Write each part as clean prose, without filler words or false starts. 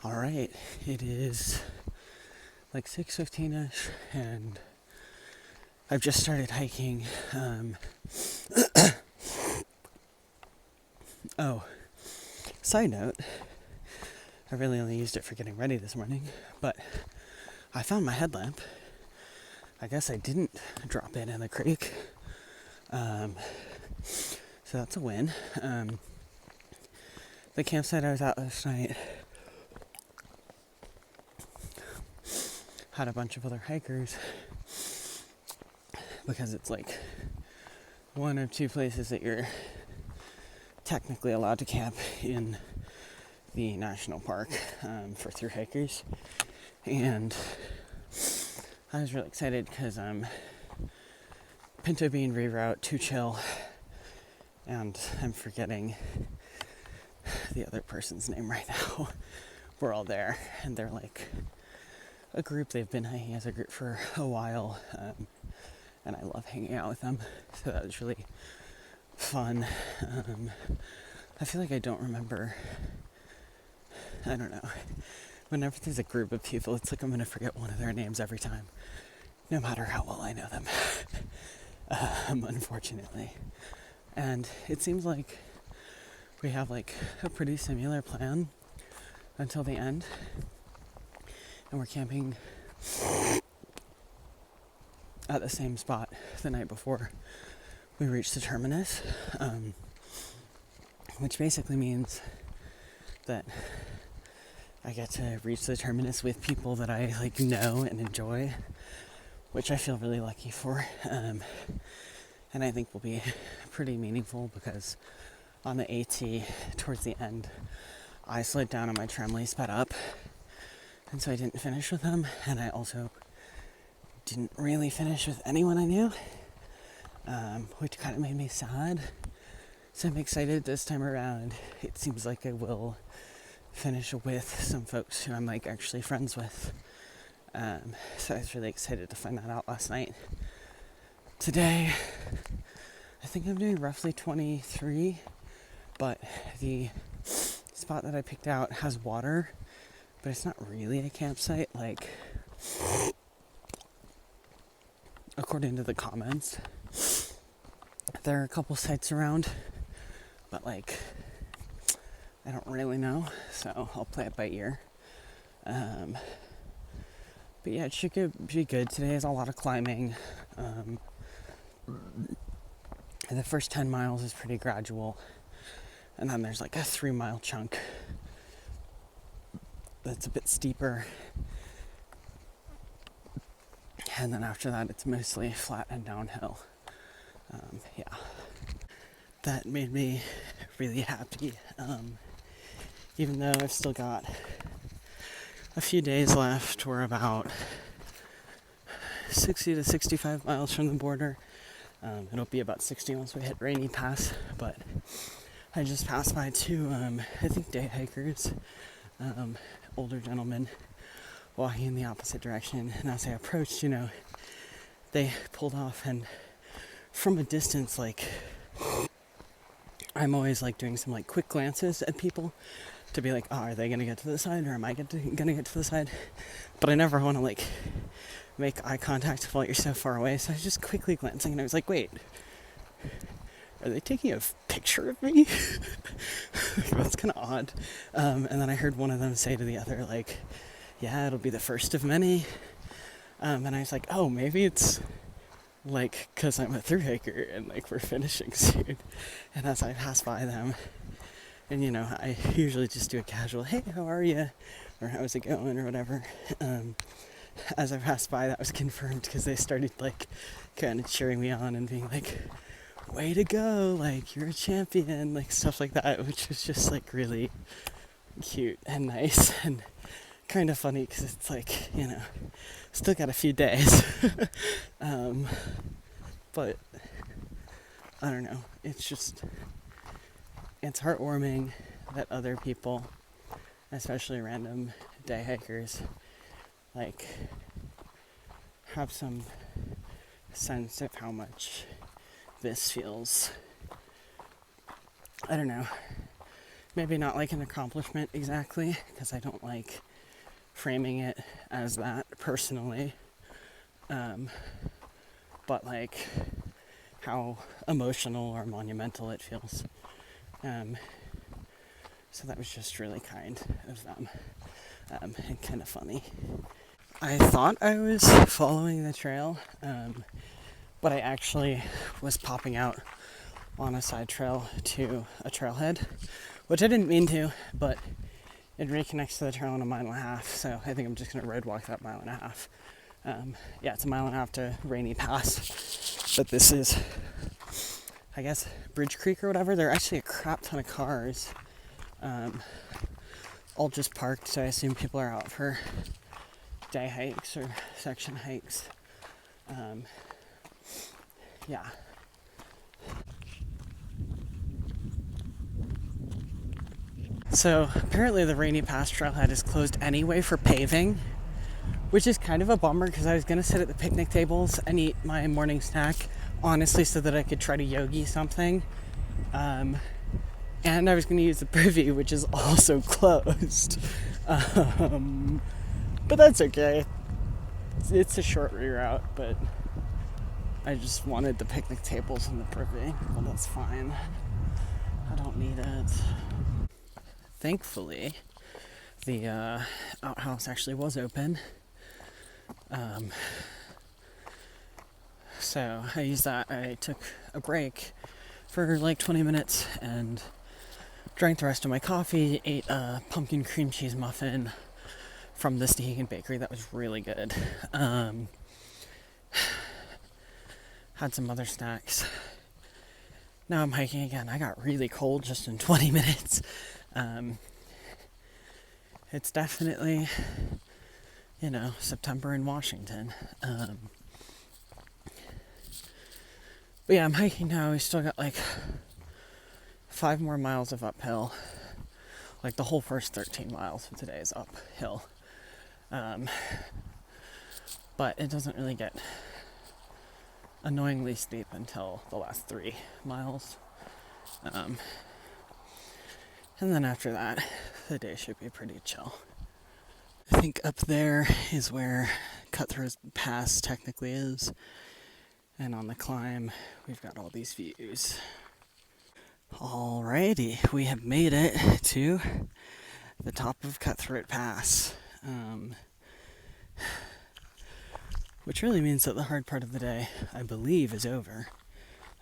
All right, it is like 6:15ish, and I've just started hiking. Oh, side note, I really only used it for getting ready this morning, but I found my headlamp. I guess I didn't drop it in the creek, so that's a win. The campsite I was at last night had a bunch of other hikers because it's like one or two places that you're technically allowed to camp in the national park for through hikers. And I was really excited because Pinto Bean reroute to chill, and I'm forgetting the other person's name right now. We're all there, and they're like a group. They've been hiking as a group for a while, and I love hanging out with them, so that was really fun. I feel like I don't remember, I don't know, whenever there's a group of people, it's like I'm gonna forget one of their names every time, no matter how well I know them, unfortunately. And it seems like we have like a pretty similar plan until the end, and we're camping at the same spot the night before we reach the terminus, which basically means that I get to reach the terminus with people that I like know and enjoy, which I feel really lucky for, and I think will be pretty meaningful because on the AT towards the end I slowed down and my tremly sped up, and so I didn't finish with them, and I also didn't really finish with anyone I knew, which kind of made me sad. So I'm excited this time around. It seems like I will finish with some folks who I'm like actually friends with. So I was really excited to find that out last night. Today, I think I'm doing roughly 23, but the spot that I picked out has water, but it's not really a campsite. Like, according to the comments, there are a couple sites around, but like, I don't really know, so I'll play it by ear. But yeah, it should be good. Today is a lot of climbing. The first 10 miles is pretty gradual, and then there's like a 3-mile chunk that's a bit steeper, and then after that it's mostly flat and downhill. Yeah, that made me really happy, even though I've still got a few days left. We're about 60 to 65 miles from the border. It'll be about 60 once we hit Rainy Pass, but I just passed by two, I think day hikers, older gentlemen walking in the opposite direction, and as I approached, they pulled off, and from a distance, like, I'm always like doing some like quick glances at people to be like, oh, are they gonna get to the side, or am I gonna get to the side? But I never want to like make eye contact while you're so far away, so I was just quickly glancing, and I was like, wait, are they taking a picture of me? That's kind of odd. And then I heard one of them say to the other, like, yeah, it'll be the first of many. And I was like, oh, maybe it's like because I'm a thru hiker and like we're finishing soon. And as I pass by them, and I usually just do a casual, hey, how are you, or how's it going, or whatever. As I passed by, that was confirmed because they started like kind of cheering me on and being like, way to go, like you're a champion, like stuff like that, which was just like really cute and nice and kind of funny because it's like, still got a few days. But I don't know, it's heartwarming that other people, especially random day hikers, like have some sense of how much this feels, I don't know, maybe not like an accomplishment exactly, because I don't like framing it as that personally. But like how emotional or monumental it feels. So that was just really kind of them, and kind of funny. I thought I was following the trail, but I actually was popping out on a side trail to a trailhead, which I didn't mean to, but it reconnects to the trail in a 1.5 miles, so I think I'm just going to road walk that 1.5 miles. Yeah, it's a 1.5 miles to Rainy Pass, but this is, I guess, Bridge Creek or whatever. There are actually a crap ton of cars, all just parked, so I assume people are out for day hikes or section hikes. Yeah. So apparently the Rainy Pass trailhead is closed anyway for paving, which is kind of a bummer because I was going to sit at the picnic tables and eat my morning snack, honestly, so that I could try to yogi something. And I was going to use the privy, which is also closed. But that's okay. It's a short reroute, but I just wanted the picnic tables and the privy. Well, that's fine. I don't need it. Thankfully, the outhouse actually was open. So I used that. I took a break for like 20 minutes and drank the rest of my coffee, ate a pumpkin cream cheese muffin from the Stehagen Bakery. That was really good. Had some other snacks. Now I'm hiking again. I got really cold just in 20 minutes. It's definitely, September in Washington. But yeah, I'm hiking now. We still got like 5 more miles of uphill. Like the whole first 13 miles of today is uphill. But it doesn't really get annoyingly steep until the last 3 miles. And then after that, the day should be pretty chill. I think up there is where Thru Pass technically is. And on the climb, we've got all these views. Alrighty, we have made it to the top of Thru Pass. Which really means that the hard part of the day, I believe, is over.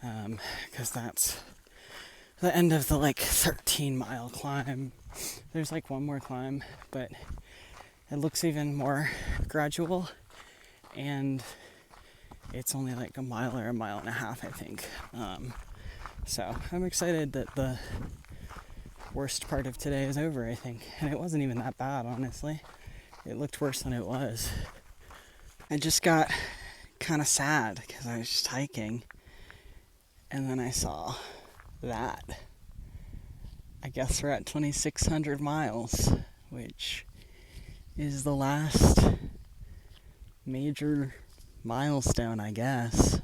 Because that's the end of the 13-mile climb. There's one more climb, but it looks even more gradual, and it's only a mile or a mile and a half, I think. So I'm excited that the worst part of today is over, I think. And it wasn't even that bad, honestly. It looked worse than it was. I just got kind of sad because I was just hiking, and then I saw that. I guess we're at 2,600 miles, which is the last major milestone, I guess.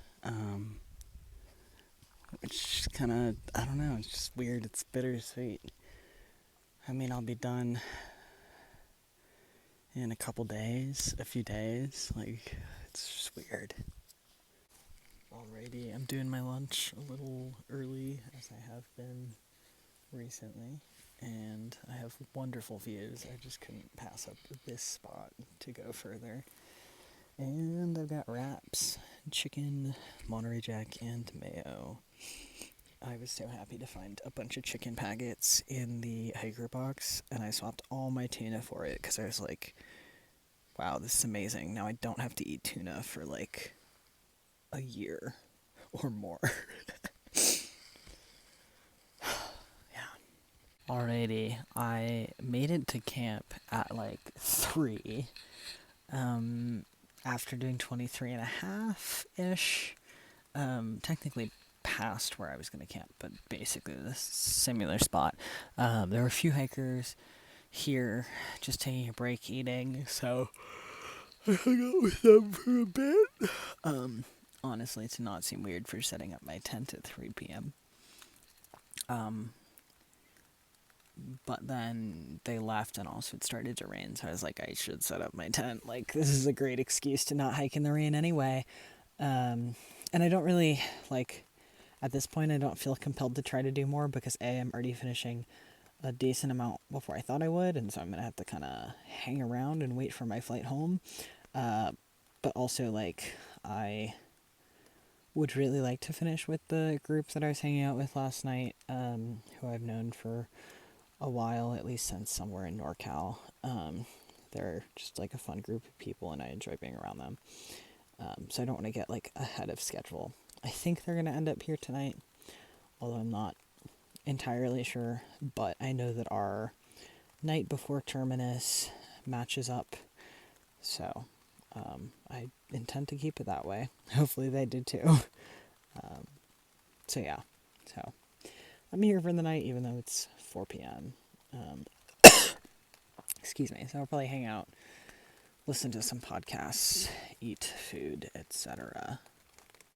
Which kind of, I don't know, it's just weird. It's bittersweet. I mean, I'll be done in a few days. It's just weird. Alrighty, I'm doing my lunch a little early, as I have been recently, and I have wonderful views. I just couldn't pass up this spot to go further. And I've got wraps, chicken, Monterey Jack, and mayo. I was so happy to find a bunch of chicken packets in the hiker box, and I swapped all my tuna for it, because I was like, wow, this is amazing. Now I don't have to eat tuna for a year or more. Alrighty, I made it to camp at 3, after doing 23 and a half-ish, technically past where I was going to camp, but basically this similar spot. There were a few hikers here just taking a break eating, so I hung out with them for a bit. Honestly, to not seem weird for setting up my tent at 3 p.m. But then they left and also it started to rain, so I was like, I should set up my tent. Like, this is a great excuse to not hike in the rain anyway. And I don't really, like, at this point, I don't feel compelled to try to do more because A, I'm already finishing a decent amount before I thought I would, and so I'm going to have to kind of hang around and wait for my flight home. But also, like, I would really like to finish with the group that I was hanging out with last night, who I've known for a while, at least since somewhere in NorCal. They're just like a fun group of people, and I enjoy being around them. So I don't want to get like ahead of schedule. I think they're going to end up here tonight, although I'm not entirely sure. But I know that our night before terminus matches up, so I intend to keep it that way. Hopefully they did too. So yeah, so I'm here for the night, even though it's 4 p.m. Excuse me. So I'll probably hang out, listen to some podcasts, eat food, etc.